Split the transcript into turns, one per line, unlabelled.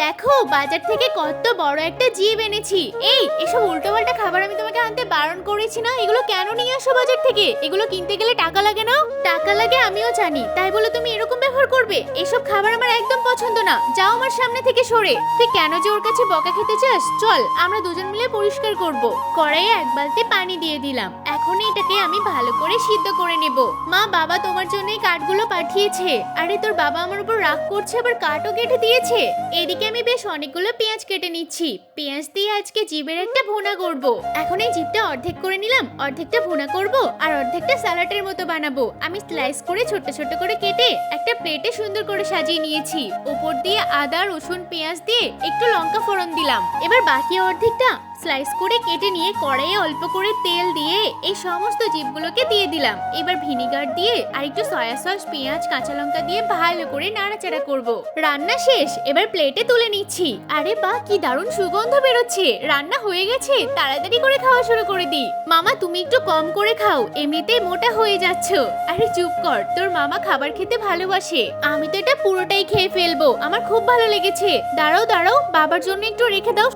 দেখো বাজার থেকে কত বড় একটা জিভ এনেছি। এই এসব উল্টোপাল্টা খাবার আমি তোমাকে আনতে বারণ করেছি না? এগুলো কেন নিয়ে আসো বাজার থেকে? এগুলো কিনতে গেলে টাকা লাগে না? টাকা লাগে আমিও জানি, তাই বলে তুমি এরকম ব্যবহার করবে? এসব খাবার আমার একদম পছন্দ না, যাও আমার সামনে থেকে সরে। তুই কেন যে ওর কাছে বকা খেতে চাস? চল আমরা দুজন মিলে পরিষ্কার করব। কড়াইয়ে এক বালতি পানি দিয়ে দিলাম, এখন এটাকে আমি ভালো করে সিদ্ধ করে নেব। মা বাবা তোমার জন্য এই কাঠগুলো পাঠিয়েছে। আরে তোর বাবা আমার উপর রাগ করছে, আবার কাঠও কেটে দিয়েছে। এদিকে আমি বেশ অনেকগুলো পেঁয়াজ কেটে নিচ্ছি। পেঁয়াজ দিয়ে আজকে জিভের একটা ভুনা করব। এখন এই জিভটা অর্ধেক করে নিলাম, অর্ধেকটা ভুনা করব আর অর্ধেকটা স্যালাডের মতো বানাবো। আমি স্লাইস করে ছোট ছোট করে কেটে একটা প্লেটে সুন্দর করে সাজিয়ে নিয়েছি। উপর দিয়ে আদা রসুন পেঁয়াজ দিয়ে একটু লঙ্কা ফোড়ন দিলাম। এবার বাকি অর্ধেকটা স্লাইস করে কেটে নিয়ে কড়াইয়ে অল্প করে তেল দিয়ে এই সমস্ত জিভগুলোকে দিয়ে দিলাম। এবার ভিনিগার দিয়ে আর একটু সয়া সস পেঁয়াজ কাঁচা লঙ্কা দিয়ে ভালো করে নাড়াচাড়া করব। রান্না শেষ, এবার প্লেটে তুলে নিচ্ছি। আরে বাহ, কি দারুণ সুগন্ধ বেরোচ্ছে। রান্না হয়ে গেছে, তাড়াতাড়ি করে খাওয়া শুরু করে দি। মামা তুমি একটু কম করে খাও, এমনিতেই মোটা হয়ে যাচ্ছ। আরে চুপ কর, তোর মামা খাবার খেতে ভালোবাসে। আমি তো এটা পুরোটাই খেয়ে ফেলবো, আমার খুব ভালো লেগেছে। দাঁড়াও দাঁড়াও, বাবার জন্য একটু রেখে দাও।